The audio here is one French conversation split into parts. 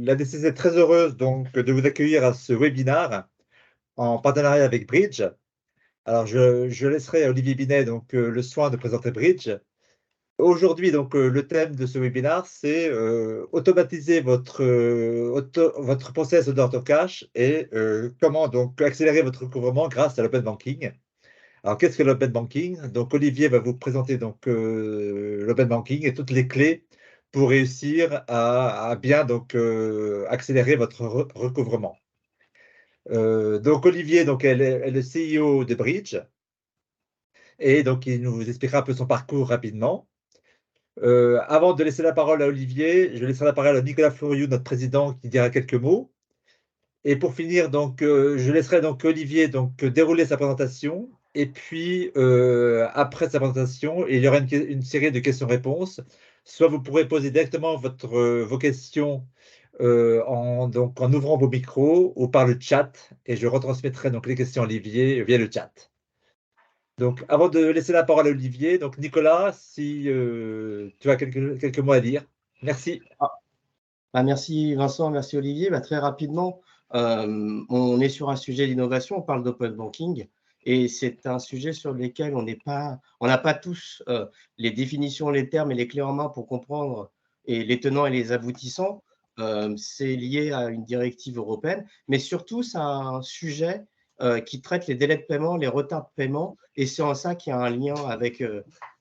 la DCC est très heureuse donc de vous accueillir à ce webinaire en partenariat avec Bridge. Alors je laisserai à Olivier Binet donc le soin de présenter Bridge. Aujourd'hui donc le thème de ce webinaire c'est automatiser votre process d'order to cash et comment donc accélérer votre recouvrement grâce à l'open banking. Alors qu'est-ce que l'open banking? Donc Olivier va vous présenter donc l'open banking et toutes les clés pour réussir à bien donc accélérer votre recouvrement. Donc Olivier donc est le CEO de Bridge et donc il nous expliquera un peu son parcours rapidement. Avant de laisser la parole à Olivier, je laisserai la parole à Nicolas Floriou, notre président, qui dira quelques mots. Et pour finir, donc, je laisserai donc Olivier donc, dérouler sa présentation. Et puis, après sa présentation, il y aura une série de questions-réponses. Soit vous pourrez poser directement vos questions donc, en ouvrant vos micros ou par le chat. Et je retransmettrai donc les questions à Olivier via le chat. Donc, avant de laisser la parole à Olivier, donc Nicolas, si tu as quelques mots à dire. Merci. Merci Vincent, merci Olivier. Très rapidement, on est sur un sujet d'innovation, on parle d'open banking et c'est un sujet sur lequel on n'a pas tous les définitions, les termes et les clés en main pour comprendre et les tenants et les aboutissants. C'est lié à une directive européenne, mais surtout c'est un sujet qui traite les délais de paiement, les retards de paiement et c'est en ça qu'il y a un lien avec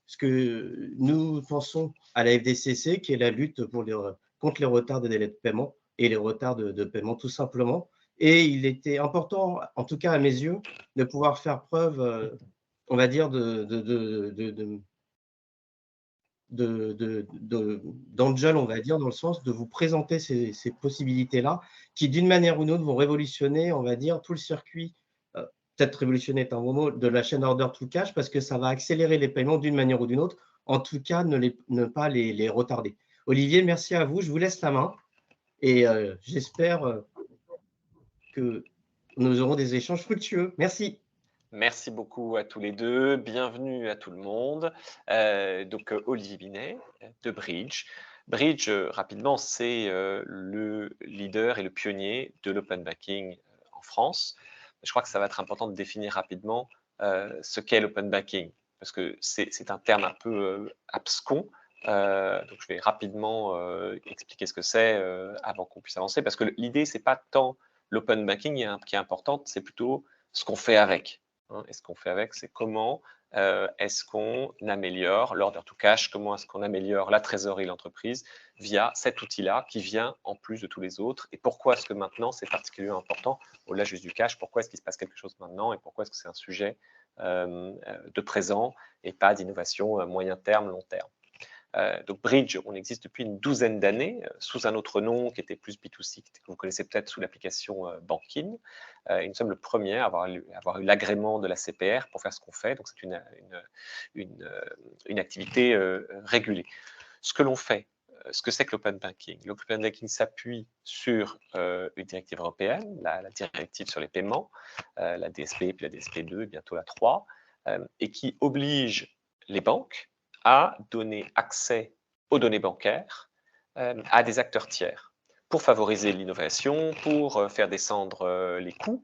ce que nous pensons à la FDCC, qui est la lutte contre les retards de délai de paiement et les retards de paiement tout simplement. Et il était important, en tout cas à mes yeux, de pouvoir faire preuve, on va dire, d'angel, on va dire, dans le sens de vous présenter ces possibilités-là, qui d'une manière ou d'une autre vont révolutionner, on va dire, tout le circuit, peut-être révolutionner est un gros mot, de la chaîne order to cash, parce que ça va accélérer les paiements d'une manière ou d'une autre, en tout cas ne pas les retarder. Olivier, merci à vous, je vous laisse la main et j'espère que nous aurons des échanges fructueux. Merci. Merci beaucoup à tous les deux. Bienvenue à tout le monde. Donc, Olivier Binet de Bridge. Bridge, rapidement, c'est le leader et le pionnier de l'open banking en France. Je crois que ça va être important de définir rapidement ce qu'est l'open banking, parce que c'est un terme un peu abscon. Donc, je vais rapidement expliquer ce que c'est avant qu'on puisse avancer, parce que l'idée, c'est pas tant l'open banking qui est importante, c'est plutôt ce qu'on fait avec. Et ce qu'on fait avec, c'est comment est-ce qu'on améliore l'order to cash, comment est-ce qu'on améliore la trésorerie de l'entreprise via cet outil-là qui vient en plus de tous les autres. Et pourquoi est-ce que maintenant c'est particulièrement important, au-delà juste du cash, pourquoi est-ce qu'il se passe quelque chose maintenant et pourquoi est-ce que c'est un sujet de présent et pas d'innovation moyen terme, long terme. Donc Bridge, on existe depuis une douzaine d'années sous un autre nom qui était plus B2C, que vous connaissez peut-être sous l'application Bankin. Et nous sommes le premier à avoir eu l'agrément de la CPR pour faire ce qu'on fait. Donc c'est une activité régulée. Ce que l'on fait, ce que c'est que l'open banking. L'open banking s'appuie sur une directive européenne, la directive sur les paiements, la DSP, puis la DSP2, bientôt la 3, et qui oblige les banques à donner accès aux données bancaires à des acteurs tiers pour favoriser l'innovation, pour faire descendre les coûts,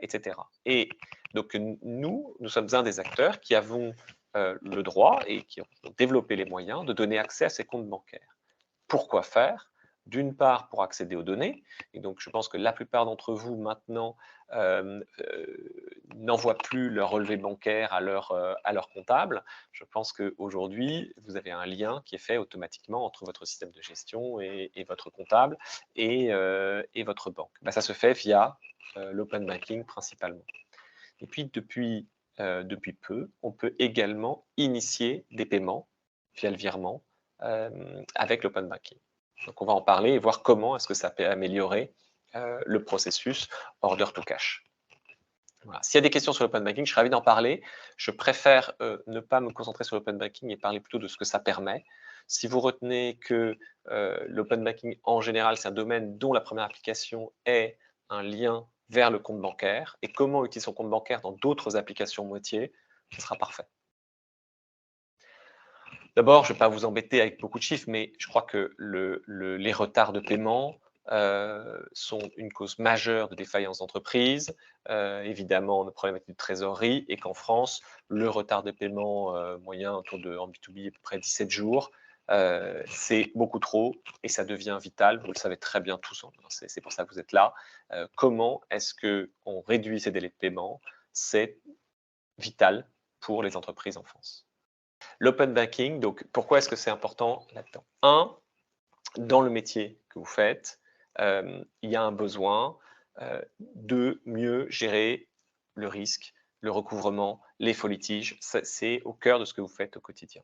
etc. Et donc nous sommes un des acteurs qui avons le droit et qui ont développé les moyens de donner accès à ces comptes bancaires. Pourquoi faire? D'une part, pour accéder aux données, et donc je pense que la plupart d'entre vous maintenant n'envoient plus leur relevé bancaire à leur comptable. Je pense qu'aujourd'hui, vous avez un lien qui est fait automatiquement entre votre système de gestion et votre comptable et votre banque. Ça se fait via l'open banking principalement. Et puis, depuis peu, on peut également initier des paiements via le virement avec l'open banking. Donc, on va en parler et voir comment est-ce que ça peut améliorer le processus order to cash. Voilà. S'il y a des questions sur l'open banking, je serais ravi d'en parler. Je préfère ne pas me concentrer sur l'open banking et parler plutôt de ce que ça permet. Si vous retenez que l'open banking, en général, c'est un domaine dont la première application est un lien vers le compte bancaire et comment utiliser son compte bancaire dans d'autres applications moitié, ce sera parfait. D'abord, je ne vais pas vous embêter avec beaucoup de chiffres, mais je crois que les retards de paiement sont une cause majeure de défaillance d'entreprise. Évidemment, on a problématique de trésorerie et qu'en France, le retard de paiement moyen autour de, en B2B, à peu près 17 jours, c'est beaucoup trop et ça devient vital. Vous le savez très bien tous, c'est pour ça que vous êtes là. Comment est-ce qu'on réduit ces délais de paiement? C'est vital pour les entreprises en France. L'open banking, donc pourquoi est-ce que c'est important là-dedans? Dans le métier que vous faites, il y a un besoin de mieux gérer le risque, le recouvrement, les faux litiges. C'est au cœur de ce que vous faites au quotidien.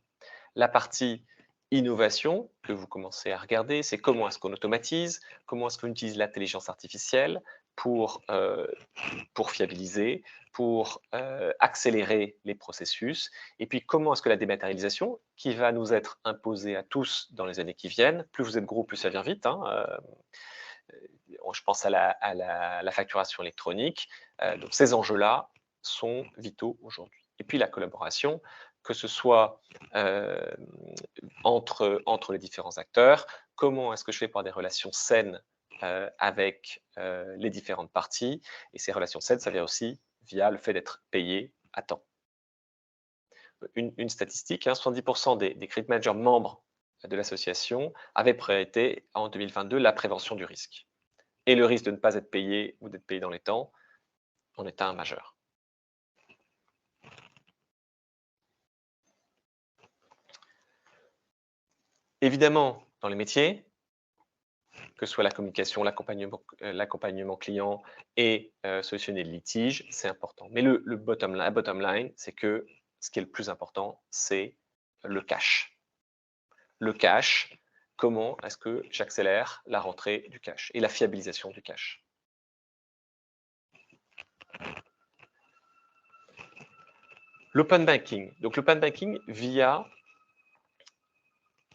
La partie innovation que vous commencez à regarder, c'est comment est-ce qu'on automatise, comment est-ce qu'on utilise l'intelligence artificielle pour fiabiliser, pour accélérer les processus, et puis comment est-ce que la dématérialisation, qui va nous être imposée à tous dans les années qui viennent, plus vous êtes gros, plus ça vient vite, je pense à la facturation électronique, donc ces enjeux-là sont vitaux aujourd'hui. Et puis la collaboration, que ce soit entre les différents acteurs, comment est-ce que je fais pour avoir des relations saines avec les différentes parties, et ces relations saines, ça vient aussi via le fait d'être payé à temps. Une statistique, 70% des credit managers membres de l'association avaient priorité en 2022 la prévention du risque. Et le risque de ne pas être payé ou d'être payé dans les temps en est un majeur. Évidemment, dans les métiers, que ce soit la communication, l'accompagnement client et solutionner le litige, c'est important. Mais la bottom line, c'est que ce qui est le plus important, c'est le cash. Le cash, comment est-ce que j'accélère la rentrée du cash et la fiabilisation du cash. L'open banking. Donc l'open banking via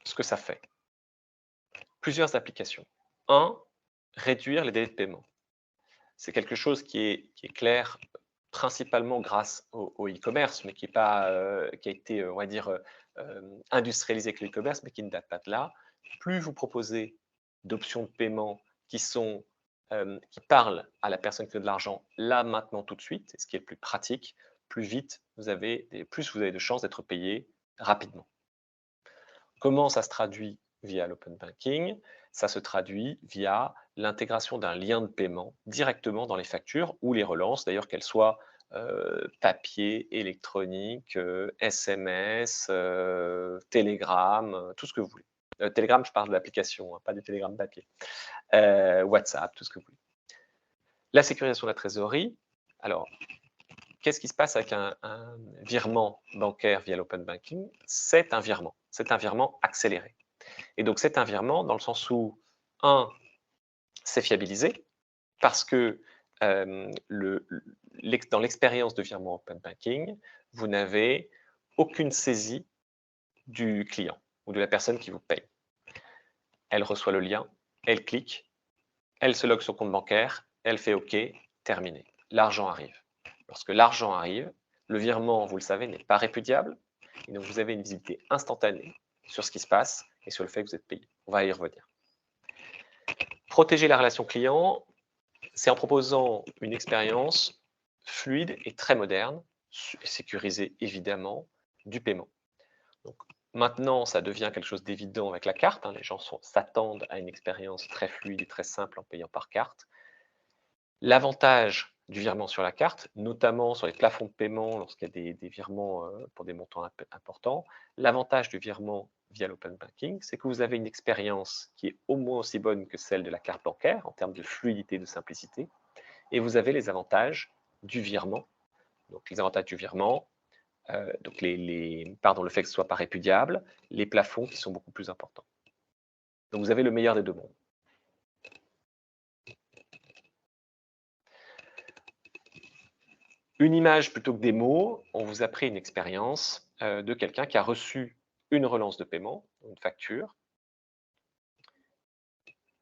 ce que ça fait. Plusieurs applications. Réduire les délais de paiement. C'est quelque chose qui est clair principalement grâce au e-commerce, mais qui a été, on va dire, industrialisé avec le e-commerce, mais qui ne date pas de là. Plus vous proposez d'options de paiement qui parlent à la personne qui a de l'argent là, maintenant, tout de suite, et ce qui est le plus pratique, plus vous avez de chances d'être payé rapidement. Comment ça se traduit via l'open banking? Ça se traduit via l'intégration d'un lien de paiement directement dans les factures ou les relances, d'ailleurs qu'elles soient papier, électronique, SMS, Telegram, tout ce que vous voulez. Telegram, je parle de l'application, pas du Telegram papier. WhatsApp, tout ce que vous voulez. La sécurisation de la trésorerie. Alors, qu'est-ce qui se passe avec un virement bancaire via l'open banking? C'est un virement accéléré. Et donc, c'est un virement dans le sens où, c'est fiabilisé parce que dans l'expérience de virement open banking, vous n'avez aucune saisie du client ou de la personne qui vous paye. Elle reçoit le lien, elle clique, elle se logue sur le compte bancaire, elle fait OK, terminé. L'argent arrive. Lorsque l'argent arrive, le virement, vous le savez, n'est pas répudiable. Et donc, vous avez une visibilité instantanée sur ce qui se passe et sur le fait que vous êtes payé. On va y revenir. Protéger la relation client, c'est en proposant une expérience fluide et très moderne, sécurisée évidemment, du paiement. Donc, maintenant, ça devient quelque chose d'évident avec la carte. Les gens s'attendent à une expérience très fluide et très simple en payant par carte. L'avantage du virement sur la carte, notamment sur les plafonds de paiement lorsqu'il y a des virements pour des montants importants, l'avantage du virement via l'open banking, c'est que vous avez une expérience qui est au moins aussi bonne que celle de la carte bancaire en termes de fluidité et de simplicité, et vous avez les avantages du virement. Donc les avantages du virement, donc le fait que ce ne soit pas répudiable, les plafonds qui sont beaucoup plus importants. Donc vous avez le meilleur des deux mondes. Une image plutôt que des mots, on vous a pris une expérience de quelqu'un qui a reçu une relance de paiement, une facture,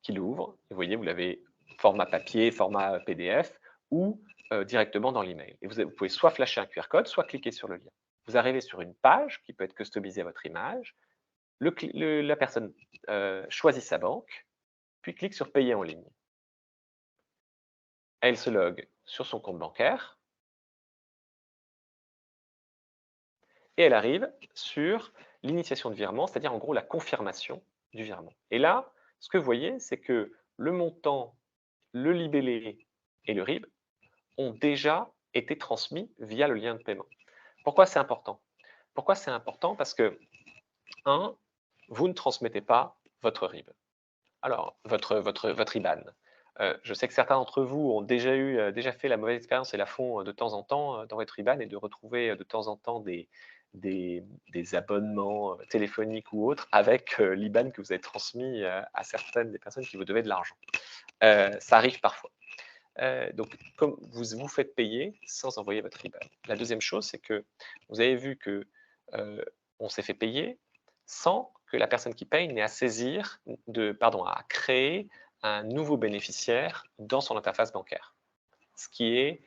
qui l'ouvre. Vous voyez, vous l'avez format papier, format PDF ou directement dans l'email. Et vous pouvez soit flasher un QR code, soit cliquer sur le lien. Vous arrivez sur une page qui peut être customisée à votre image. La personne choisit sa banque, puis clique sur Payer en ligne. Elle se logue sur son compte bancaire et elle arrive sur l'initiation de virement, c'est-à-dire en gros la confirmation du virement. Et là, ce que vous voyez, c'est que le montant, le libellé et le RIB ont déjà été transmis via le lien de paiement. Pourquoi c'est important? Pourquoi c'est important? Parce que, 1, vous ne transmettez pas votre RIB. Alors, votre IBAN. Je sais que certains d'entre vous ont déjà fait la mauvaise expérience et la font de temps en temps dans votre IBAN et de retrouver de temps en temps des abonnements téléphoniques ou autres avec l'IBAN que vous avez transmis à certaines des personnes qui vous devaient de l'argent. Ça arrive parfois. Donc, comme vous vous faites payer sans envoyer votre IBAN. La deuxième chose, c'est que vous avez vu que on s'est fait payer sans que la personne qui paye n'ait à saisir, à créer un nouveau bénéficiaire dans son interface bancaire. Ce qui est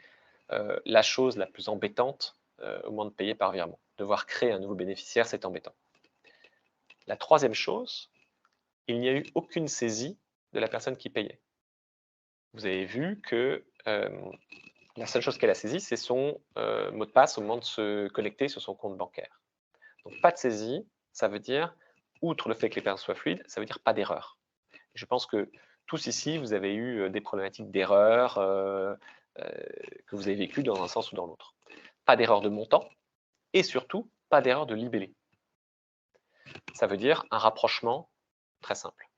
la chose la plus embêtante au moment de payer par virement. Devoir créer un nouveau bénéficiaire, c'est embêtant. La troisième chose, il n'y a eu aucune saisie de la personne qui payait. Vous avez vu que la seule chose qu'elle a saisie, c'est son mot de passe au moment de se connecter sur son compte bancaire. Donc, pas de saisie, ça veut dire, outre le fait que les paiements soient fluides, ça veut dire pas d'erreur. Je pense que tous ici, vous avez eu des problématiques d'erreur que vous avez vécues dans un sens ou dans l'autre. Pas d'erreur de montant et surtout, pas d'erreur de libellé. Ça veut dire un rapprochement très simple.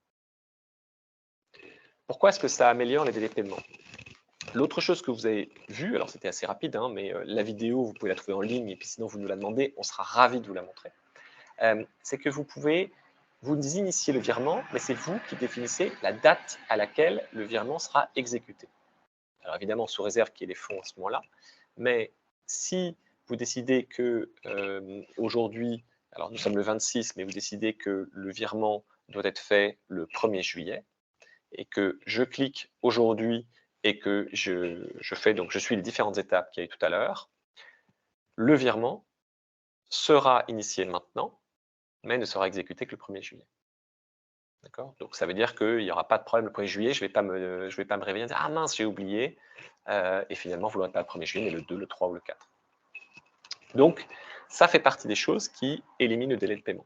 Pourquoi est-ce que ça améliore les délais de paiement? L'autre chose que vous avez vu, alors c'était assez rapide, hein, mais la vidéo, vous pouvez la trouver en ligne, et puis sinon vous nous la demandez, on sera ravis de vous la montrer. C'est que vous initiez le virement, mais c'est vous qui définissez la date à laquelle le virement sera exécuté. Alors évidemment, sous réserve qu'il y ait les fonds à ce moment-là, mais si vous décidez que aujourd'hui, alors nous sommes le 26, mais vous décidez que le virement doit être fait le 1er juillet, et que je clique aujourd'hui et que je suis les différentes étapes qu'il y a eu tout à l'heure, le virement sera initié maintenant, mais ne sera exécuté que le 1er juillet. D'accord? Donc ça veut dire qu'il n'y aura pas de problème le 1er juillet, je ne vais pas me réveiller et dire « Ah mince, j'ai oublié », et finalement, vous ne l'aurez pas le 1er juillet, mais le 2, le 3 ou le 4. Donc, ça fait partie des choses qui éliminent le délai de paiement.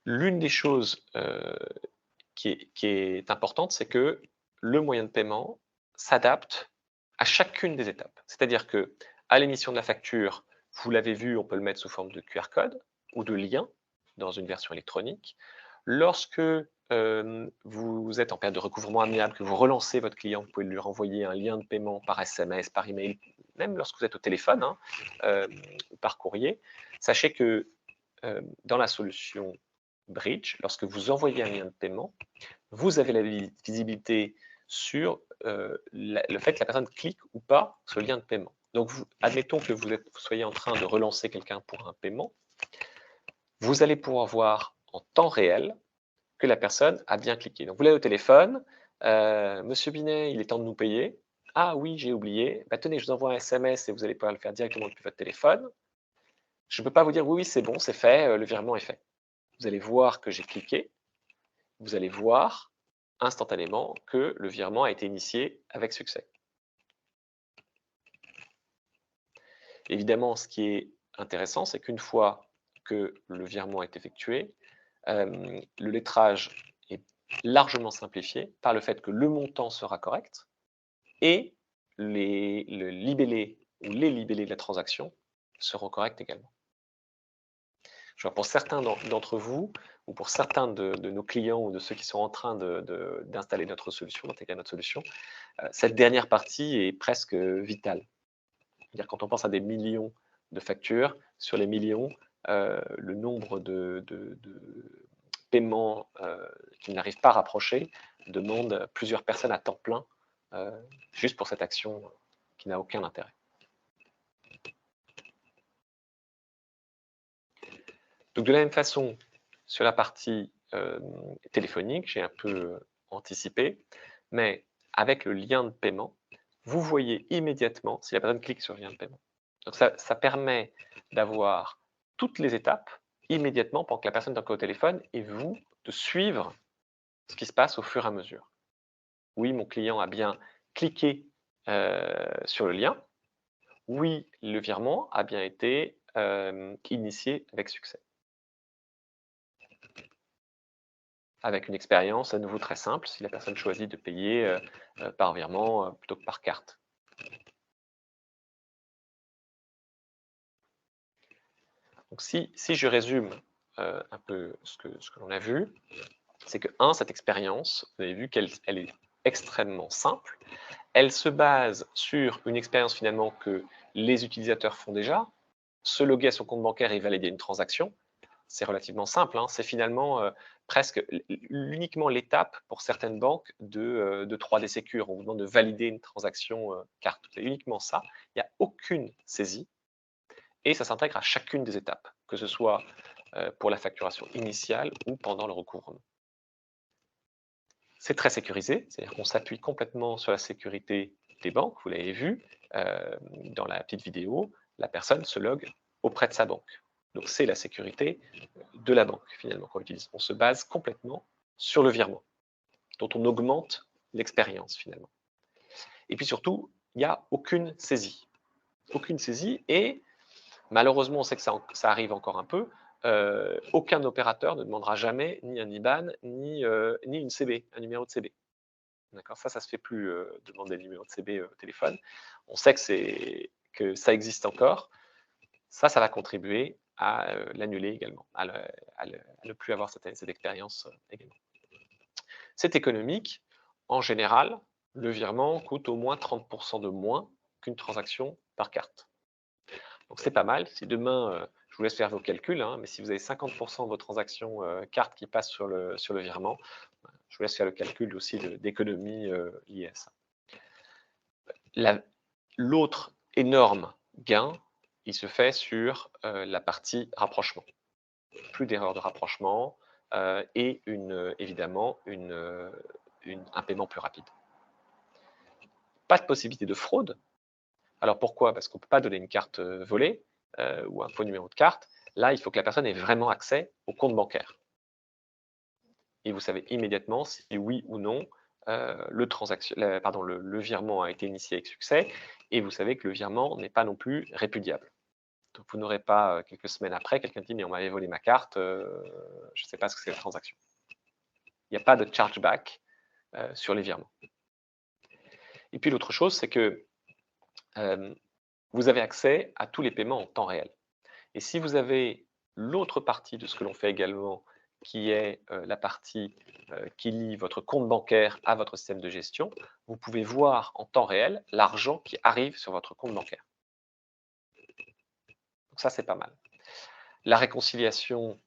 L'une des choses qui est importante, c'est que le moyen de paiement s'adapte à chacune des étapes. C'est-à-dire que à l'émission de la facture, vous l'avez vu, on peut le mettre sous forme de QR code ou de lien dans une version électronique. Lorsque vous êtes en période de recouvrement amiable, que vous relancez votre client, vous pouvez lui renvoyer un lien de paiement par SMS, par email, même lorsque vous êtes au téléphone, par courrier. Sachez que dans la solution Bridge, lorsque vous envoyez un lien de paiement, vous avez la visibilité sur le fait que la personne clique ou pas sur le lien de paiement. Donc, admettons que vous soyez en train de relancer quelqu'un pour un paiement, vous allez pouvoir voir en temps réel que la personne a bien cliqué. Donc, vous l'avez au téléphone, Monsieur Binet, il est temps de nous payer. Ah oui, j'ai oublié. Bah, tenez, je vous envoie un SMS et vous allez pouvoir le faire directement depuis votre téléphone. Je ne peux pas vous dire oui, c'est bon, c'est fait, le virement est fait. Vous allez voir que j'ai cliqué, vous allez voir instantanément que le virement a été initié avec succès. Évidemment, ce qui est intéressant, c'est qu'une fois que le virement est effectué, le lettrage est largement simplifié par le fait que le montant sera correct et le libellé ou les libellés de la transaction seront corrects également. Pour certains d'entre vous, ou pour certains de nos clients ou de ceux qui sont en train d'installer notre solution, d'intégrer notre solution, cette dernière partie est presque vitale. C'est-à-dire quand on pense à des millions de factures, sur les millions, le nombre de paiements qui n'arrivent pas à rapprocher demande plusieurs personnes à temps plein juste pour cette action qui n'a aucun intérêt. Donc de la même façon, sur la partie téléphonique, j'ai un peu anticipé, mais avec le lien de paiement, vous voyez immédiatement si la personne clique sur le lien de paiement. Donc ça permet d'avoir toutes les étapes immédiatement pendant que la personne est encore au téléphone et vous de suivre ce qui se passe au fur et à mesure. Oui, mon client a bien cliqué sur le lien. Oui, le virement a bien été initié avec succès. Avec une expérience à nouveau très simple, si la personne choisit de payer par virement plutôt que par carte. Donc si je résume un peu ce que l'on a vu, c'est que, cette expérience, vous avez vu qu'elle est extrêmement simple. Elle se base sur une expérience finalement que les utilisateurs font déjà. Se loguer à son compte bancaire et valider une transaction, c'est relativement simple. C'est finalement presque uniquement l'étape pour certaines banques de 3D Secure. On vous demande de valider une transaction carte. C'est uniquement ça. Il n'y a aucune saisie et ça s'intègre à chacune des étapes, que ce soit pour la facturation initiale ou pendant le recouvrement. C'est très sécurisé, c'est-à-dire qu'on s'appuie complètement sur la sécurité des banques. Vous l'avez vu dans la petite vidéo, la personne se logue auprès de sa banque. Donc c'est la sécurité de la banque finalement qu'on utilise. On se base complètement sur le virement, dont on augmente l'expérience finalement. Et puis surtout, il n'y a aucune saisie. Aucune saisie et malheureusement, on sait que ça arrive encore un peu. Aucun opérateur ne demandera jamais ni un IBAN, ni une CB, un numéro de CB. D'accord, ça se fait plus demander le numéro de CB au téléphone. On sait que ça existe encore. Ça va contribuer à l'annuler également, à ne plus avoir cette expérience également. C'est économique. En général, le virement coûte au moins 30% de moins qu'une transaction par carte. Donc c'est pas mal. Si demain, je vous laisse faire vos calculs, mais si vous avez 50% de vos transactions carte qui passent sur le virement, je vous laisse faire le calcul aussi d'économie liée à ça. L'autre énorme gain, il se fait sur la partie rapprochement. Plus d'erreurs de rapprochement et évidemment un paiement plus rapide. Pas de possibilité de fraude. Alors pourquoi? Parce qu'on ne peut pas donner une carte volée ou un faux numéro de carte. Là, il faut que la personne ait vraiment accès au compte bancaire. Et vous savez immédiatement si oui ou non le virement a été initié avec succès, et vous savez que le virement n'est pas non plus répudiable. Donc vous n'aurez pas quelques semaines après quelqu'un dit mais on m'avait volé ma carte, je ne sais pas ce que c'est la transaction. Il n'y a pas de chargeback sur les virements. Et puis l'autre chose, c'est que vous avez accès à tous les paiements en temps réel. Et si vous avez l'autre partie de ce que l'on fait également, qui est la partie qui lie votre compte bancaire à votre système de gestion, vous pouvez voir en temps réel l'argent qui arrive sur votre compte bancaire. Donc ça, c'est pas mal. La réconciliation,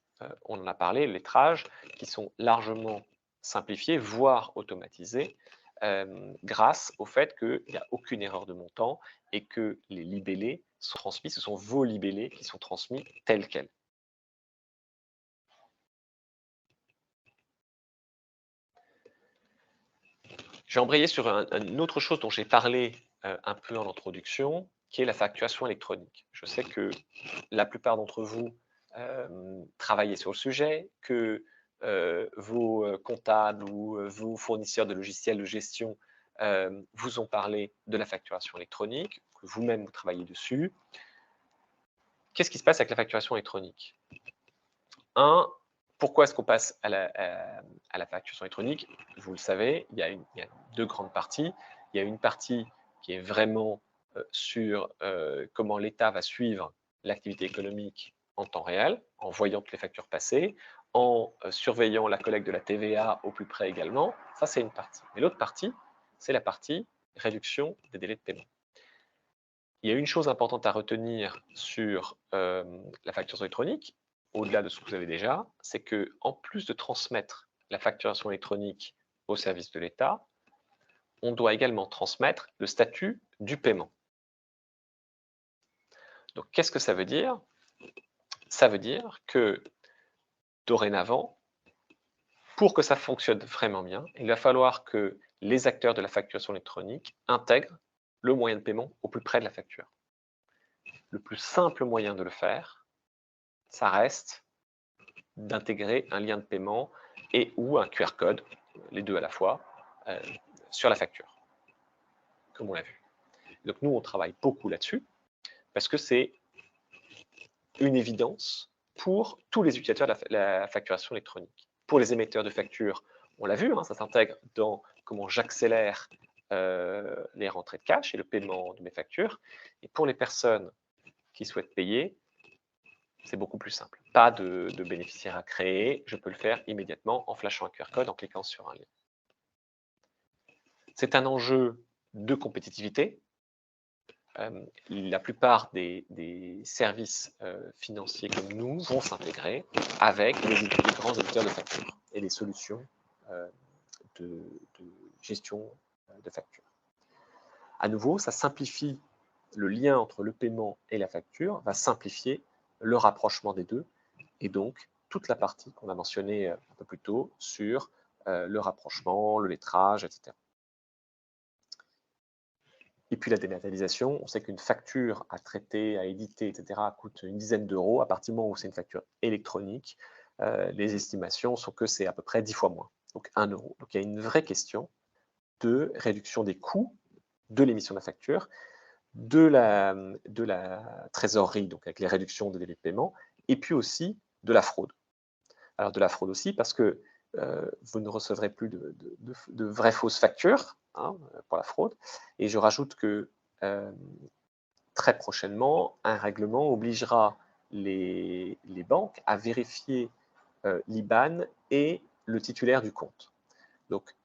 on en a parlé, le lettrage, qui sont largement simplifiés, voire automatisés, grâce au fait qu'il n'y a aucune erreur de montant et que les libellés sont transmis, ce sont vos libellés qui sont transmis tels quels. Je vais embrayer sur une autre chose dont j'ai parlé un peu en introduction, qui est la facturation électronique. Je sais que la plupart d'entre vous travaillez sur le sujet, que vos comptables ou vos fournisseurs de logiciels de gestion vous ont parlé de la facturation électronique, que vous-même vous travaillez dessus. Qu'est-ce qui se passe avec la facturation électronique? Pourquoi est-ce qu'on passe à la facturation électronique? Vous le savez, il y a deux grandes parties. Il y a une partie qui est vraiment sur comment l'État va suivre l'activité économique en temps réel, en voyant toutes les factures passer, en surveillant la collecte de la TVA au plus près également. Ça, c'est une partie. Mais l'autre partie, c'est la partie réduction des délais de paiement. Il y a une chose importante à retenir sur la facturation électronique, au-delà de ce que vous avez déjà, c'est que en plus de transmettre la facturation électronique au service de l'État, on doit également transmettre le statut du paiement. Donc, qu'est-ce que ça veut dire? Ça veut dire que dorénavant, pour que ça fonctionne vraiment bien, il va falloir que les acteurs de la facturation électronique intègrent le moyen de paiement au plus près de la facture. Le plus simple moyen de le faire, ça reste d'intégrer un lien de paiement et ou un QR code les deux à la fois, sur la facture, comme on l'a vu. Donc nous, on travaille beaucoup là-dessus, parce que c'est une évidence pour tous les utilisateurs de la facturation électronique. Pour les émetteurs de factures, on l'a vu, hein, ça s'intègre dans comment j'accélère les rentrées de cash et le paiement de mes factures. Et pour les personnes qui souhaitent payer, c'est beaucoup plus simple. Pas de bénéficiaire à créer, je peux le faire immédiatement en flashant un QR code, en cliquant sur un lien. C'est un enjeu de compétitivité. La plupart des services financiers comme nous vont s'intégrer avec les grands éditeurs de factures et les solutions de gestion de factures. À nouveau, ça simplifie le lien entre le paiement et la facture, va simplifier le rapprochement des deux, et donc toute la partie qu'on a mentionnée un peu plus tôt sur le rapprochement, le lettrage, etc. Et puis la dématérialisation, on sait qu'une facture à traiter, à éditer, etc. coûte une dizaine d'euros. À partir du moment où c'est une facture électronique, les estimations sont que c'est à peu près 10 fois moins, donc 1 euro. Donc il y a une vraie question de réduction des coûts de l'émission de la facture, de la trésorerie, donc avec les réductions des délais de paiement, et puis aussi de la fraude. Alors de la fraude aussi parce que vous ne recevrez plus de vraies fausses factures, hein, pour la fraude. Et je rajoute que très prochainement, un règlement obligera les banques à vérifier l'IBAN et le titulaire du compte. Donc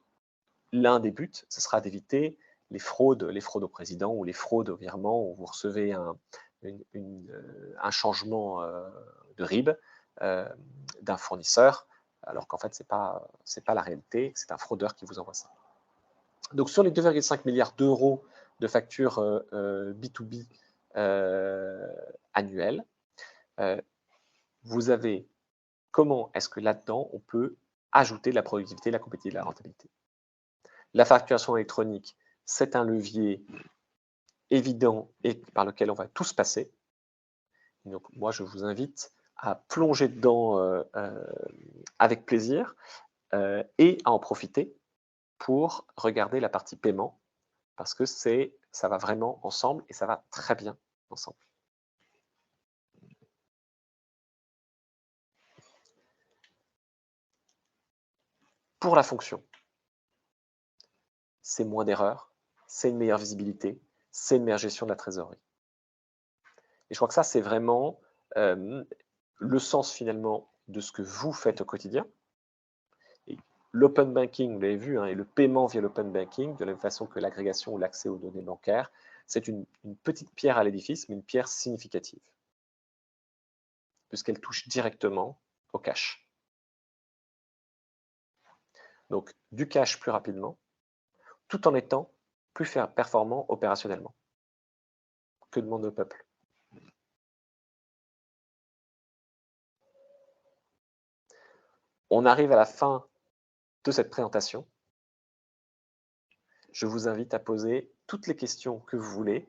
l'un des buts, ce sera d'éviter les fraudes au président ou les fraudes au virement où vous recevez un changement de RIB d'un fournisseur, alors qu'en fait, ce n'est pas la réalité, c'est un fraudeur qui vous envoie ça. Donc, sur les 2,5 milliards d'euros de factures B2B annuelles, vous avez comment est-ce que là-dedans, on peut ajouter de la productivité, de la compétitivité, de la rentabilité. La facturation électronique, c'est un levier évident et par lequel on va tous passer. Donc, moi, je vous invite à plonger dedans avec plaisir et à en profiter pour regarder la partie paiement parce que ça va vraiment ensemble et ça va très bien ensemble. Pour la fonction, c'est moins d'erreurs, c'est une meilleure visibilité, c'est une meilleure gestion de la trésorerie. Et je crois que ça, c'est vraiment le sens finalement de ce que vous faites au quotidien. L'open banking, vous l'avez vu, hein, et le paiement via l'open banking, de la même façon que l'agrégation ou l'accès aux données bancaires, c'est une petite pierre à l'édifice, mais une pierre significative, puisqu'elle touche directement au cash. Donc, du cash plus rapidement, tout en étant plus performant opérationnellement. Que demande le peuple? On arrive à la fin de cette présentation. Je vous invite à poser toutes les questions que vous voulez.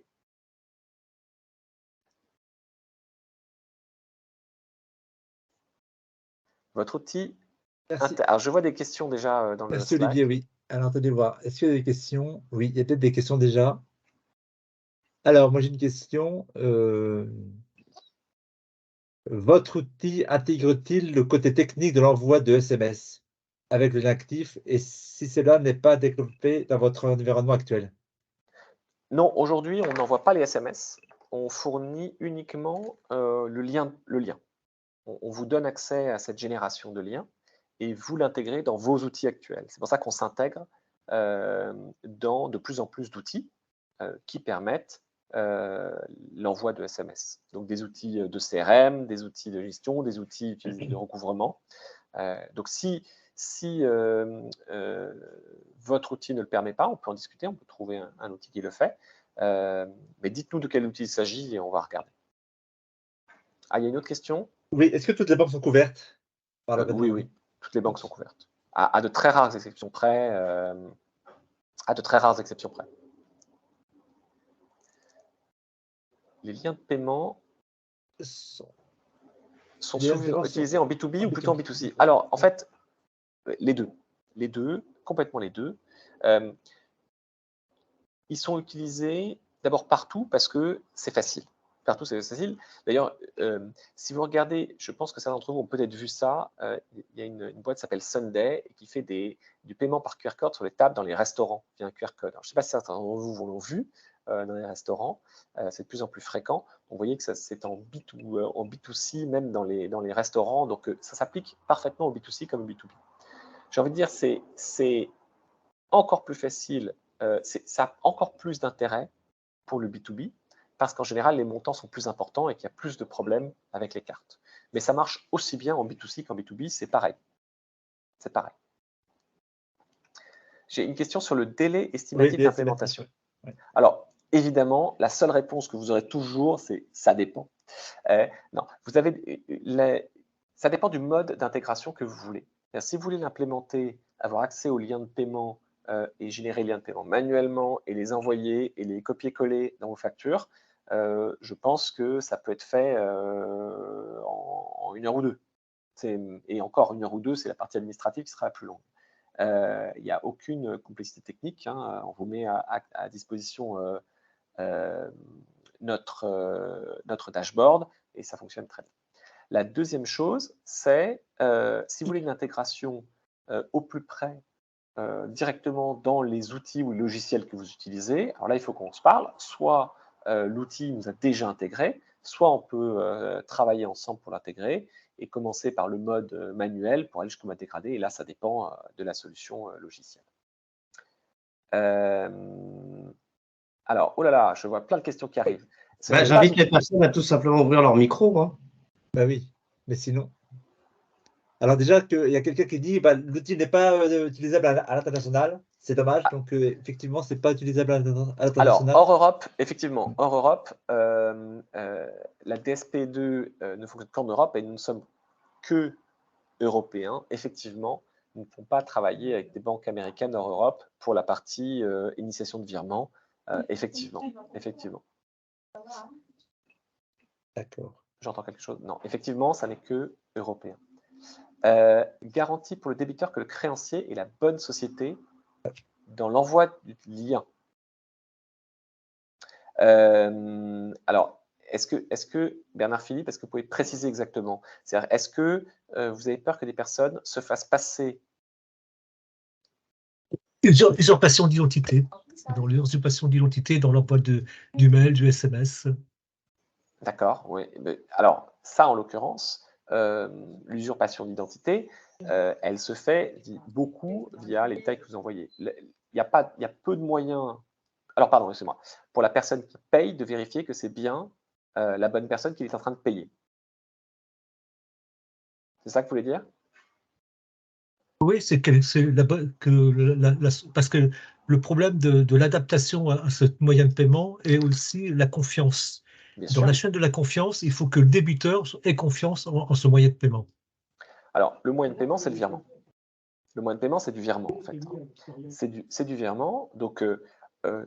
Votre outil. Merci. Alors, je vois des questions déjà dans le Merci Slack. Olivier, oui. Alors, attendez voir. Est-ce qu'il y a des questions? Oui, il y a peut-être des questions déjà. Alors, moi j'ai une question. Votre outil intègre-t-il le côté technique de l'envoi de SMS avec le lien actif et si cela n'est pas développé dans votre environnement actuel? Non, aujourd'hui, on n'envoie pas les SMS. On fournit uniquement le lien. On vous donne accès à cette génération de liens et vous l'intégrez dans vos outils actuels. C'est pour ça qu'on s'intègre dans de plus en plus d'outils qui permettent l'envoi de SMS. Donc des outils de CRM, des outils de gestion, des outils de recouvrement. Donc si votre outil ne le permet pas, on peut en discuter, on peut trouver un outil qui le fait. Mais dites-nous de quel outil il s'agit et on va regarder. Ah, il y a une autre question? Oui, est-ce que toutes les banques sont couvertes par la Oui, oui, toutes les banques sont couvertes. À de très rares exceptions près. Les liens de paiement sont souvent utilisés en B2B ou plutôt en B2C? Alors, en fait, les deux. Les deux. complètement les deux. Ils sont utilisés d'abord partout parce que c'est facile. Partout, c'est facile. D'ailleurs, si vous regardez, je pense que certains d'entre vous ont peut-être vu ça, il y a une boîte qui s'appelle Sunday qui fait du paiement par QR code sur les tables dans les restaurants via un QR code. Alors, je ne sais pas si certains d'entre vous l'ont vu dans les restaurants, c'est de plus en plus fréquent. Vous voyez que c'est en B2C, même dans les restaurants, donc ça s'applique parfaitement au B2C comme au B2B. J'ai envie de dire, c'est encore plus facile, ça a encore plus d'intérêt pour le B2B, parce qu'en général, les montants sont plus importants et qu'il y a plus de problèmes avec les cartes. Mais ça marche aussi bien en B2C qu'en B2B, c'est pareil. C'est pareil. J'ai une question sur le délai estimatif d'implémentation. Oui. Alors, évidemment, la seule réponse que vous aurez toujours, c'est « ça dépend ». Non, ça dépend du mode d'intégration que vous voulez. Si vous voulez l'implémenter, avoir accès aux liens de paiement et générer les liens de paiement manuellement et les envoyer et les copier-coller dans vos factures, je pense que ça peut être fait en 1 heure ou 2. Et encore 1 heure ou 2, c'est la partie administrative qui sera la plus longue. Il n'y a aucune complexité technique. Hein. On vous met à disposition notre dashboard et ça fonctionne très bien. La deuxième chose, c'est si vous voulez une intégration au plus près directement dans les outils ou logiciels que vous utilisez, alors là, il faut qu'on se parle. Soit l'outil nous a déjà intégré, soit on peut travailler ensemble pour l'intégrer et commencer par le mode manuel pour aller jusqu'au mode dégradé. Et là, ça dépend de la solution logicielle. Alors, oh là là, je vois plein de questions qui arrivent. J'invite les personnes à tout simplement ouvrir leur micro. Hein. Bah oui, mais sinon. Alors déjà, il y a quelqu'un qui dit l'outil n'est pas utilisable à l'international. C'est dommage. Donc effectivement, c'est pas utilisable à l'international. Alors, hors Europe, effectivement, hors Europe, la DSP2 ne fonctionne qu'en Europe et nous ne sommes que européens. Effectivement, nous ne pouvons pas travailler avec des banques américaines hors Europe pour la partie initiation de virement. Effectivement. D'accord. J'entends quelque chose? Non, effectivement, ça n'est que européen. Garantie pour le débiteur que le créancier est la bonne société dans l'envoi du lien. Alors, est-ce que Bernard Philippe, est-ce que vous pouvez préciser exactement? C'est-à-dire, est-ce que vous avez peur que des personnes se fassent passer? Usurpation d'identité. Dans l'usurpation d'identité, dans l'envoi du mail, du SMS. D'accord, oui. Alors, ça, en l'occurrence, l'usurpation d'identité, elle se fait beaucoup via les détails que vous envoyez. Il y a peu de moyens. Alors, pardon, excusez-moi. Pour la personne qui paye, de vérifier que c'est bien la bonne personne qui est en train de payer. C'est ça que vous voulez dire? Oui, c'est parce que le problème de l'adaptation à ce moyen de paiement est aussi la confiance. Dans la chaîne de la confiance, il faut que le débiteur ait confiance en ce moyen de paiement. Alors, le moyen de paiement, c'est le virement. Le moyen de paiement, c'est du virement, en fait. C'est du virement, donc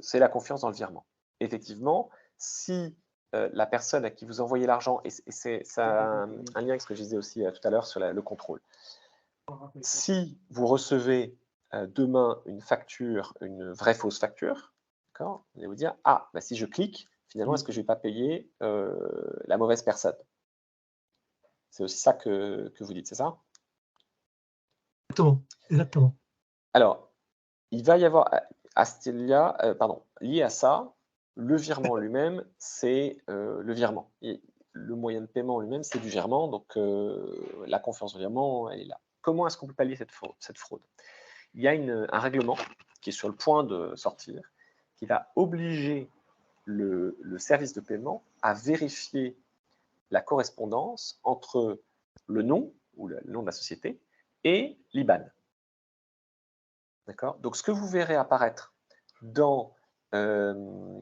c'est la confiance dans le virement. Effectivement, si la personne à qui vous envoyez l'argent, et c'est un lien avec ce que je disais aussi tout à l'heure sur le contrôle. Si vous recevez demain une facture, une vraie fausse facture, d'accord, vous allez vous dire, ah, bah, si je clique, finalement, est-ce que je ne vais pas payer la mauvaise personne? C'est aussi ça que vous dites, c'est ça? Exactement. Alors, il va y avoir, lié à ça, le virement lui-même, c'est le virement. Et le moyen de paiement lui-même, c'est du virement, donc la confiance au virement, elle est là. Comment est-ce qu'on peut pallier cette fraude? Il y a un règlement qui est sur le point de sortir, qui va obliger le service de paiement à vérifier la correspondance entre le nom, ou le nom de la société, et l'IBAN. D'accord? Donc, ce que vous verrez apparaître dans dans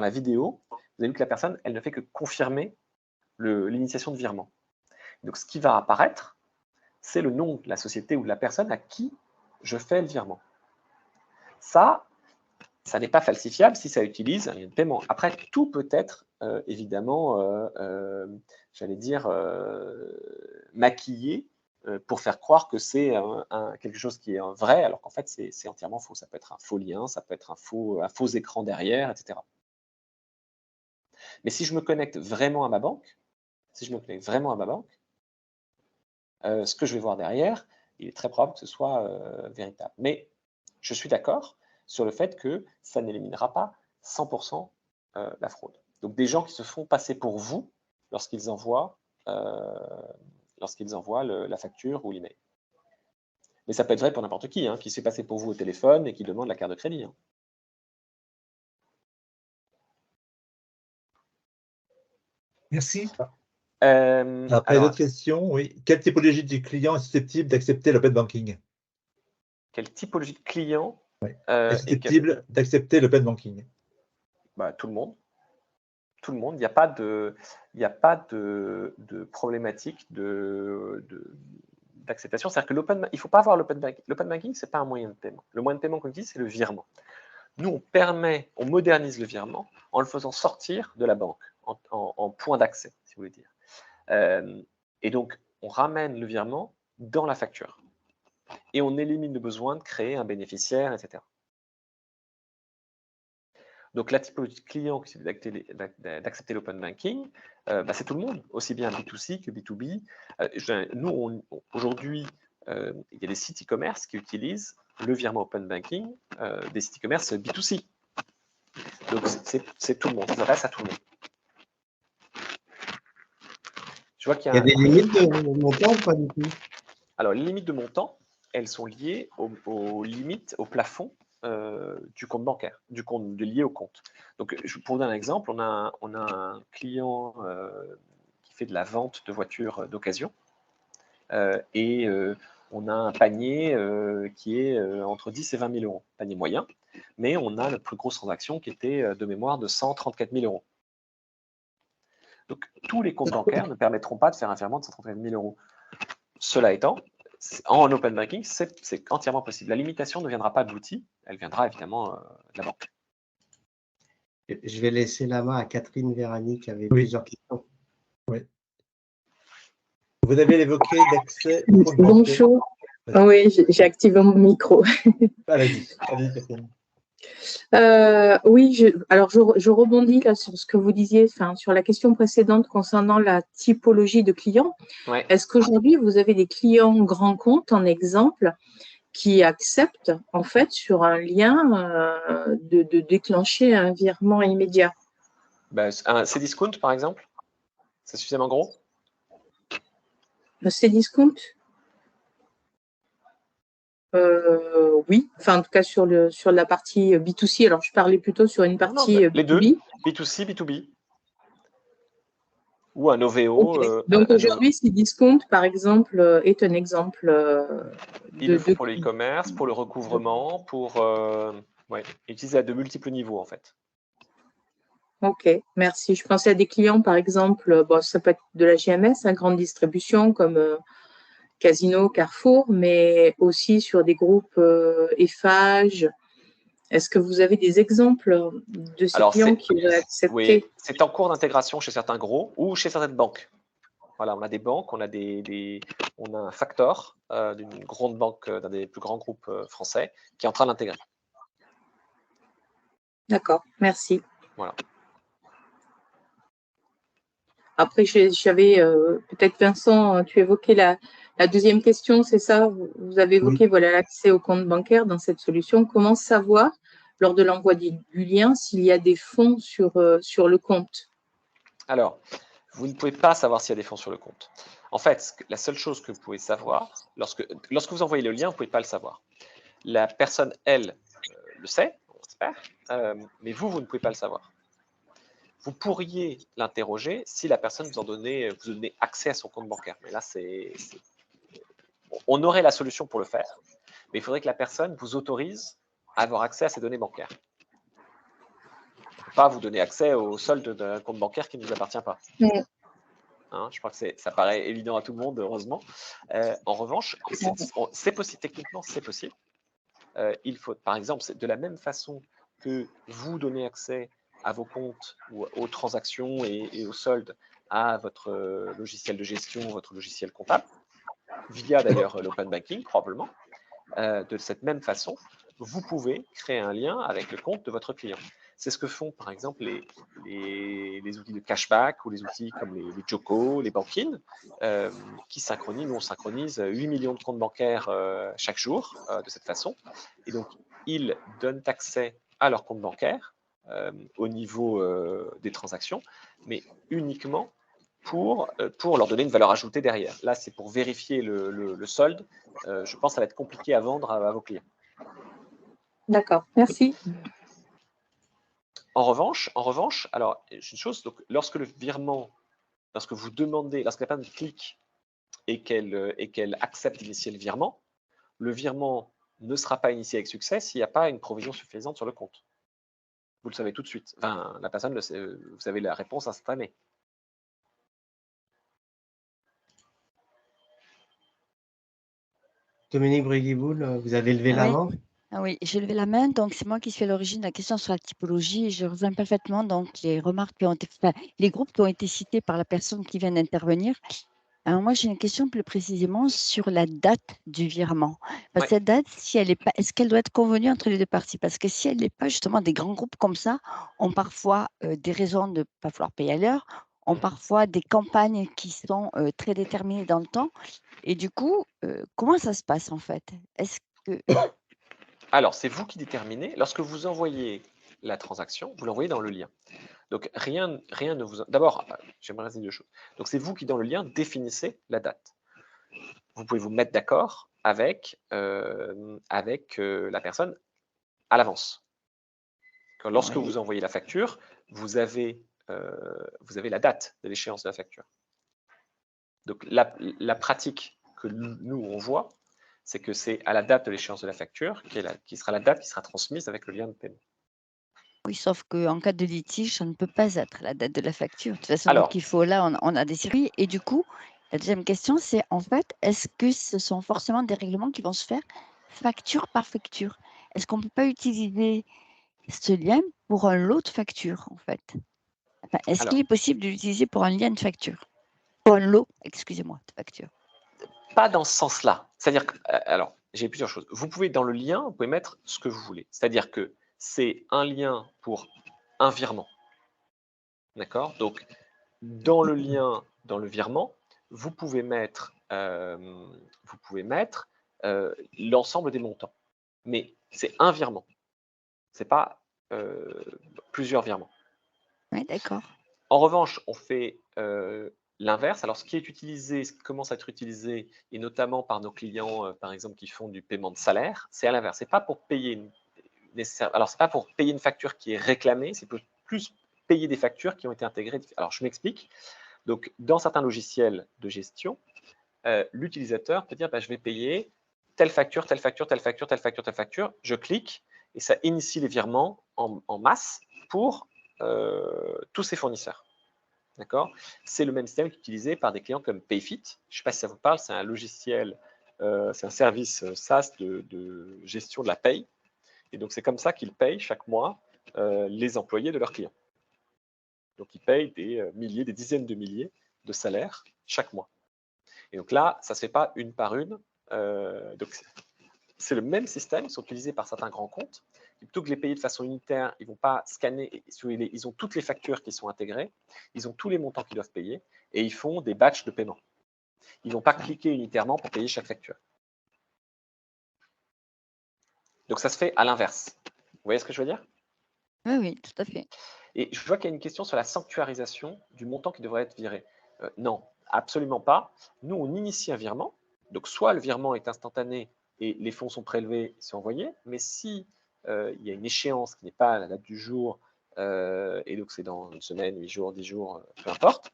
la vidéo, vous avez vu que la personne, elle ne fait que confirmer l'initiation de virement. Donc, ce qui va apparaître, c'est le nom de la société ou de la personne à qui je fais le virement. Ça n'est pas falsifiable si ça utilise un lien de paiement. Après, tout peut être, évidemment, j'allais dire, maquillé pour faire croire que c'est quelque chose qui est vrai, alors qu'en fait, c'est entièrement faux. Ça peut être un faux lien, ça peut être un faux écran derrière, etc. Mais si je me connecte vraiment à ma banque, ce que je vais voir derrière, il est très probable que ce soit véritable. Mais je suis d'accord sur le fait que ça n'éliminera pas 100% la fraude. Donc des gens qui se font passer pour vous lorsqu'ils envoient la facture ou l'email. Mais ça peut être vrai pour n'importe qui se fait passer pour vous au téléphone et qui demande la carte de crédit. Merci. Après, Alors, d'autres questions, oui. Quelle typologie de client est susceptible d'accepter l'open banking? quelle typologie de client Est susceptible d'accepter l'open banking? Tout le monde. Tout le monde. Il n'y a pas de problématique d'acceptation. C'est-à-dire que il ne faut pas avoir l'open banking. L'open banking, ce n'est pas un moyen de paiement. Le moyen de paiement qu'on utilise, c'est le virement. Nous, on modernise le virement en le faisant sortir de la banque, en point d'accès, si vous voulez dire. Et donc, on ramène le virement dans la facture. Et on élimine le besoin de créer un bénéficiaire, etc. Donc, la typologie de client qui d'accepter l'open banking, c'est tout le monde, aussi bien B2C que B2B. Nous, aujourd'hui, il y a des sites e-commerce qui utilisent le virement open banking des sites e-commerce B2C. Donc, c'est tout le monde, ça s'adresse à tout le monde. Je vois qu'il Il y a des limites de montant ou pas du tout? Alors, les limites de montant, elles sont liées aux limites, au plafond du compte bancaire, du compte lié au compte. Donc, pour vous donner un exemple, on a un client qui fait de la vente de voitures d'occasion et on a un panier qui est entre 10 et 20 000 euros, panier moyen, mais on a la plus grosse transaction qui était de mémoire de 134 000 euros. Donc, tous les comptes bancaires ne permettront pas de faire un virement de 134 000 euros. Cela étant, en open banking, c'est entièrement possible. La limitation ne viendra pas de l'outil, elle viendra évidemment de la banque. Je vais laisser la main à Catherine Vérani qui avait Oui. plusieurs questions. Oui. Vous avez évoqué l'accès au compte bancaire. Bonjour. Oui, j'ai activé mon micro. Allez-y, Catherine. Oui, alors je rebondis là sur ce que vous disiez, sur la question précédente concernant la typologie de clients. Ouais. Est-ce qu'aujourd'hui, vous avez des clients grands comptes, en exemple, qui acceptent, en fait, sur un lien, de déclencher un virement immédiat? Un Cdiscount, par exemple, c'est suffisamment gros? Cdiscount? Oui, en tout cas sur la partie B2C. Alors, je parlais plutôt sur une partie les B2B. deux, B2C, B2B. Ou un OVO. Okay. Donc aujourd'hui, Cdiscount, par exemple, est un exemple il le faut pour le e-commerce, pour le recouvrement, pour utiliser à de multiples niveaux, en fait. Ok, merci. Je pensais à des clients, par exemple, ça peut être de la GMS, grande distribution, comme Casino, Carrefour, mais aussi sur des groupes Eiffage. Est-ce que vous avez des exemples de ces clients qui auraient accepté? Oui, c'est en cours d'intégration chez certains gros ou chez certaines banques. Voilà, on a des banques, on a un factor d'une grande banque, d'un des plus grands groupes français, qui est en train d'intégrer. D'accord, merci. Voilà. Après, j'avais peut-être, Vincent, tu évoquais la deuxième question, c'est ça? Vous avez évoqué l'accès au compte bancaire dans cette solution. Comment savoir, lors de l'envoi du lien, s'il y a des fonds sur le compte? Alors, vous ne pouvez pas savoir s'il y a des fonds sur le compte. En fait, la seule chose que vous pouvez savoir, lorsque vous envoyez le lien, vous ne pouvez pas le savoir. La personne, elle, le sait, on espère, mais vous ne pouvez pas le savoir. Vous pourriez l'interroger si la personne vous donnait accès à son compte bancaire. Mais là, on aurait la solution pour le faire, mais il faudrait que la personne vous autorise à avoir accès à ses données bancaires. On ne peut pas vous donner accès au solde d'un compte bancaire qui ne vous appartient pas. Je crois que ça paraît évident à tout le monde, heureusement. En revanche, c'est possible, techniquement, c'est possible. Il faut, par exemple, de la même façon que vous donnez accès à vos comptes ou aux transactions et aux soldes à votre logiciel de gestion, votre logiciel comptable, via d'ailleurs l'open banking probablement. De cette même façon, vous pouvez créer un lien avec le compte de votre client. C'est ce que font par exemple les outils de cashback ou les outils comme les Joko, les Bankin, qui synchronisent. Nous, on synchronise 8 millions de comptes bancaires chaque jour de cette façon. Et donc, ils donnent accès à leur compte bancaire au niveau des transactions, mais uniquement pour leur donner une valeur ajoutée derrière. Là, c'est pour vérifier le solde. Je pense que ça va être compliqué à vendre à vos clients. D'accord, merci. En revanche, alors, une chose, donc, lorsque le virement, lorsque vous demandez, lorsque la personne clique et qu'elle accepte d'initier le virement ne sera pas initié avec succès s'il n'y a pas une provision suffisante sur le compte. Vous le savez tout de suite. Enfin, la personne, vous avez la réponse instantanée. Dominique Briguiboul, vous avez levé la main. Oui, j'ai levé la main, donc c'est moi qui suis à l'origine de la question sur la typologie. Je rejoins parfaitement donc les remarques qui ont été faites, les groupes qui ont été cités par la personne qui vient d'intervenir. Alors moi, j'ai une question plus précisément sur la date du virement. Parce que cette date, si elle est pas, est-ce qu'elle doit être convenue entre les deux parties? Parce que si elle n'est pas, justement, des grands groupes comme ça ont parfois des raisons de ne pas vouloir payer à l'heure, ont parfois des campagnes qui sont très déterminées dans le temps. Et du coup, comment ça se passe en fait? Est-ce que Alors, c'est vous qui déterminez. Lorsque vous envoyez la transaction, vous l'envoyez dans le lien. Donc, rien ne vous... D'abord, j'aimerais dire deux choses. Donc, c'est vous qui, dans le lien, définissez la date. Vous pouvez vous mettre d'accord avec la personne à l'avance. Lorsque vous envoyez la facture, vous avez la date de l'échéance de la facture. Donc, la pratique que nous, on voit, c'est que c'est à la date de l'échéance de la facture qui sera la date qui sera transmise avec le lien de paiement. Oui, sauf qu'en cas de litige, ça ne peut pas être la date de la facture. De toute façon, Alors, donc il faut, là, on a des circuits. Et du coup, la deuxième question, c'est en fait, est-ce que ce sont forcément des règlements qui vont se faire facture par facture? Est-ce qu'on ne peut pas utiliser ce lien pour un lot de facture, en fait? Enfin, est-ce qu'il est possible de l'utiliser pour un lien de facture? Pour un lot, excusez-moi, de facture. Pas dans ce sens-là. C'est-à-dire que, alors, j'ai plusieurs choses. Vous pouvez, dans le lien, vous pouvez mettre ce que vous voulez. C'est-à-dire que c'est un lien pour un virement. D'accord? Donc, dans le lien, dans le virement, vous pouvez mettre l'ensemble des montants. Mais c'est un virement. Ce n'est pas plusieurs virements. Oui, d'accord. En revanche, on fait l'inverse. Alors, ce qui est utilisé, ce qui commence à être utilisé, et notamment par nos clients, par exemple, qui font du paiement de salaire, c'est à l'inverse. C'est pas pour payer c'est pas pour payer une facture qui est réclamée, c'est plus payer des factures qui ont été intégrées. Alors, je m'explique. Donc, dans certains logiciels de gestion, l'utilisateur peut dire je vais payer telle facture, telle facture, telle facture, telle facture, telle facture. Je clique et ça initie les virements en masse pour tous ses fournisseurs. D'accord? C'est le même système utilisé par des clients comme Payfit. Je ne sais pas si ça vous parle, c'est un logiciel, c'est un service SaaS de gestion de la paye. Et donc, c'est comme ça qu'ils payent chaque mois les employés de leurs clients. Donc, ils payent des milliers, des dizaines de milliers de salaires chaque mois. Et donc là, ça ne se fait pas une par une. Donc, c'est le même système, ils sont utilisés par certains grands comptes. Et plutôt que de les payer de façon unitaire, ils ne vont pas scanner, ils ont toutes les factures qui sont intégrées, ils ont tous les montants qu'ils doivent payer, et ils font des batchs de paiement. Ils ne vont pas cliquer unitairement pour payer chaque facture. Donc ça se fait à l'inverse. Vous voyez ce que je veux dire? Oui, oui, tout à fait. Et je vois qu'il y a une question sur la sanctuarisation du montant qui devrait être viré. Non, absolument pas. Nous, on initie un virement. Donc, soit le virement est instantané et les fonds sont prélevés, sont envoyés, mais si il y a une échéance qui n'est pas à la date du jour, et donc c'est dans une semaine, 8 jours, 10 jours, peu importe,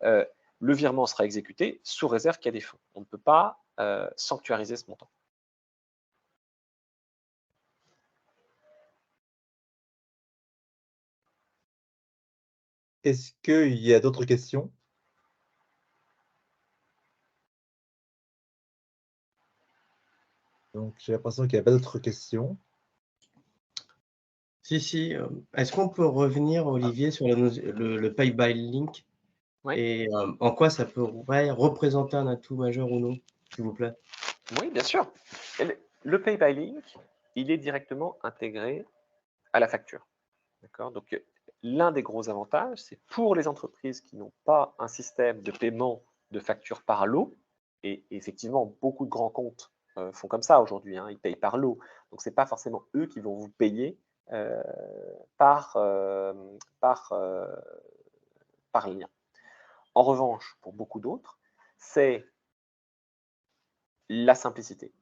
le virement sera exécuté sous réserve qu'il y a des fonds. On ne peut pas sanctuariser ce montant. Est-ce qu'il y a d'autres questions? Donc, j'ai l'impression qu'il n'y a pas d'autres questions. Si. Est-ce qu'on peut revenir, Olivier, sur le Pay by Link? Oui. Et en quoi ça pourrait représenter un atout majeur ou non? s'il vous plaît? Oui, bien sûr. Le Pay by Link, il est directement intégré à la facture. D'accord? Donc, l'un des gros avantages, c'est pour les entreprises qui n'ont pas un système de paiement de facture par lot, et effectivement, beaucoup de grands comptes font comme ça aujourd'hui, hein, ils payent par lot. Donc, ce n'est pas forcément eux qui vont vous payer euh, par, par, par lien. En revanche, pour beaucoup d'autres, c'est la simplicité.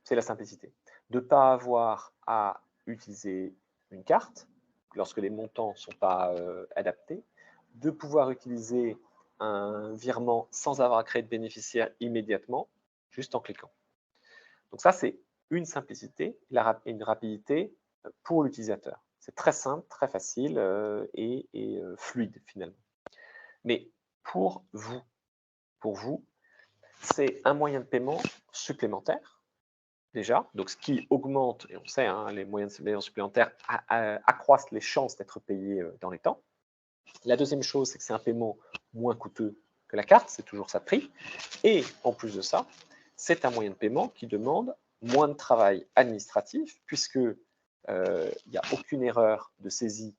C'est la simplicité. De ne pas avoir à utiliser une carte lorsque les montants ne sont pas adaptés, de pouvoir utiliser un virement sans avoir à créer de bénéficiaire immédiatement, juste en cliquant. Donc ça, c'est une simplicité, une rapidité pour l'utilisateur. C'est très simple, très facile et fluide finalement. Mais pour vous, c'est un moyen de paiement supplémentaire déjà, donc ce qui augmente, et on sait, hein, les moyens de paiement supplémentaires accroissent les chances d'être payés dans les temps. La deuxième chose, c'est que c'est un paiement moins coûteux que la carte, c'est toujours ça de prix. Et en plus de ça, c'est un moyen de paiement qui demande moins de travail administratif, puisque il n'y a aucune erreur de saisie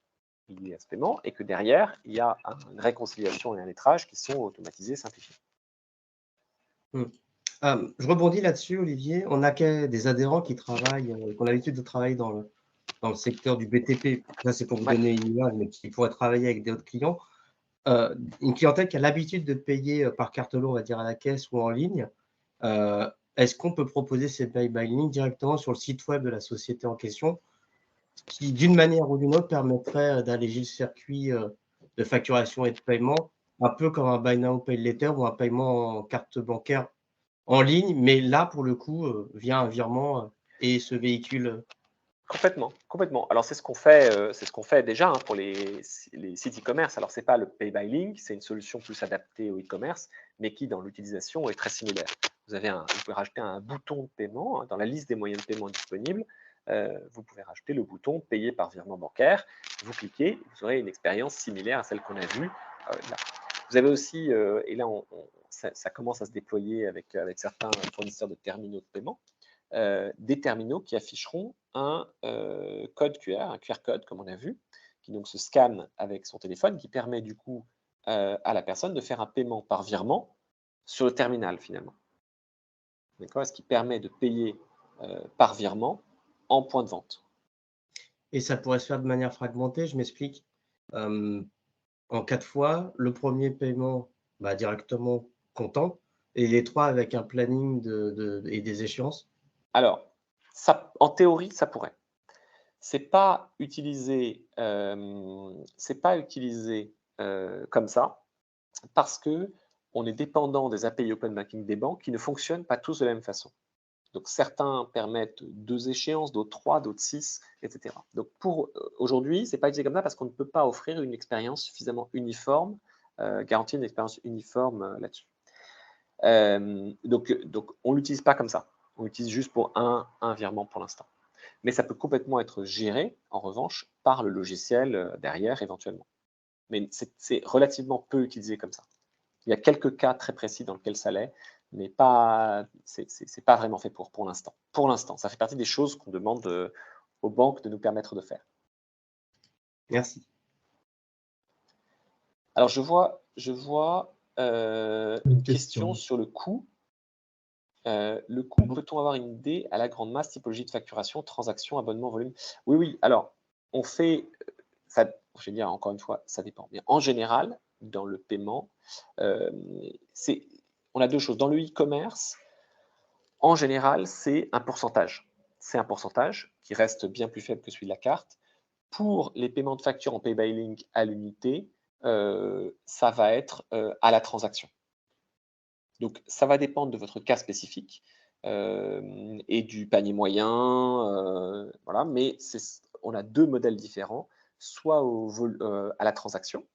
liée à ce paiement, et que derrière, il y a une réconciliation et un lettrage qui sont automatisés, simplifiés. Je rebondis là-dessus, Olivier. On a des adhérents qui travaillent, qui ont l'habitude de travailler dans le secteur du BTP. Ça, c'est pour vous donner une image, mais qui pourraient travailler avec d'autres clients. Une clientèle qui a l'habitude de payer par carte bleue, on va dire à la caisse ou en ligne. Est-ce qu'on peut proposer ces Pay by Link directement sur le site web de la société en question, qui, d'une manière ou d'une autre, permettrait d'alléger le circuit de facturation et de paiement, un peu comme un Buy Now, Pay Later ou un paiement en carte bancaire en ligne, mais là, pour le coup, via un virement et ce véhicule. Complètement, complètement. Alors c'est ce qu'on fait déjà hein, pour les sites e-commerce. Alors c'est pas le Pay by Link, c'est une solution plus adaptée au e-commerce, mais qui dans l'utilisation est très similaire. Vous pouvez rajouter un bouton de paiement hein, dans la liste des moyens de paiement disponibles. Vous pouvez rajouter le bouton payer par virement bancaire. Vous cliquez, vous aurez une expérience similaire à celle qu'on a vue là. Vous avez aussi, et là ça commence à se déployer avec certains fournisseurs de terminaux de paiement. Des terminaux qui afficheront un code QR, un QR code comme on a vu, qui donc se scanne avec son téléphone, qui permet du coup à la personne de faire un paiement par virement sur le terminal finalement. D'accord? Ce qui permet de payer par virement en point de vente. Et ça pourrait se faire de manière fragmentée, je m'explique. En 4 fois, le premier paiement directement comptant et les 3 avec un planning et des échéances. Alors, ça, en théorie, ça pourrait. C'est pas utilisé comme ça parce que on est dépendant des API Open Banking des banques qui ne fonctionnent pas tous de la même façon. Donc certains permettent 2 échéances, d'autres 3, d'autres 6, etc. Donc pour aujourd'hui, c'est pas utilisé comme ça parce qu'on ne peut pas offrir une expérience suffisamment uniforme, garantir une expérience uniforme là-dessus. Donc on l'utilise pas comme ça. On l'utilise juste pour un virement pour l'instant. Mais ça peut complètement être géré, en revanche, par le logiciel derrière éventuellement. Mais c'est relativement peu utilisé comme ça. Il y a quelques cas très précis dans lesquels ça l'est, mais c'est pas vraiment fait pour l'instant. Pour l'instant, ça fait partie des choses qu'on demande aux banques de nous permettre de faire. Merci. Alors, je vois une question sur le coût. Le coût, peut-on avoir une idée à la grande masse, typologie de facturation, transaction, abonnement, volume? Oui, oui. Alors, on fait, ça, je vais dire encore une fois, ça dépend. Mais en général, dans le paiement, on a deux choses. Dans le e-commerce, en général, c'est un pourcentage. C'est un pourcentage qui reste bien plus faible que celui de la carte. Pour les paiements de facture en Pay by Link à l'unité, ça va être à la transaction. Donc, ça va dépendre de votre cas spécifique et du panier moyen, voilà. Mais on a deux modèles différents, soit à la transaction,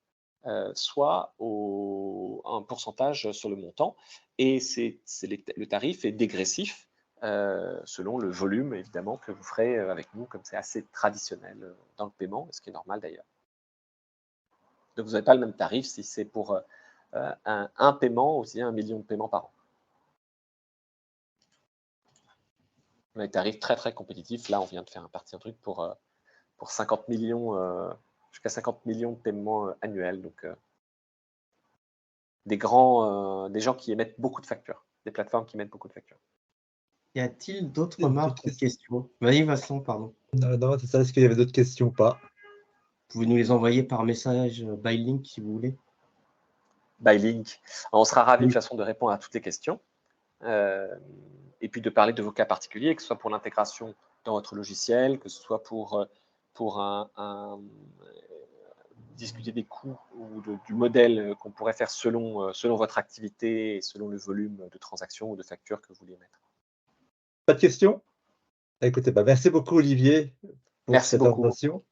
soit un pourcentage sur le montant. Et le tarif est dégressif selon le volume, évidemment, que vous ferez avec nous, comme c'est assez traditionnel dans le paiement, ce qui est normal d'ailleurs. Donc, vous n'avez pas le même tarif si c'est pour un paiement ou si 1 million de paiements par an. On a des tarifs très très compétitifs. Là, on vient de faire un truc pour 50 millions, jusqu'à 50 millions de paiements annuels. Donc, des gens qui émettent beaucoup de factures, des plateformes qui émettent beaucoup de factures. Y a-t-il d'autres remarques ou questions? Vas-y, Vincent, pardon. Non, c'est ça. Est-ce qu'il y avait d'autres questions ou pas? Vous pouvez nous les envoyer par message by link si vous voulez. By link. On sera ravis Oui. de toute façon de répondre à toutes les questions et puis de parler de vos cas particuliers, que ce soit pour l'intégration dans votre logiciel, que ce soit pour discuter des coûts ou du modèle qu'on pourrait faire selon votre activité et selon le volume de transactions ou de factures que vous voulez mettre. Pas de questions? Écoutez, merci beaucoup Olivier pour Merci cette beaucoup. présentation.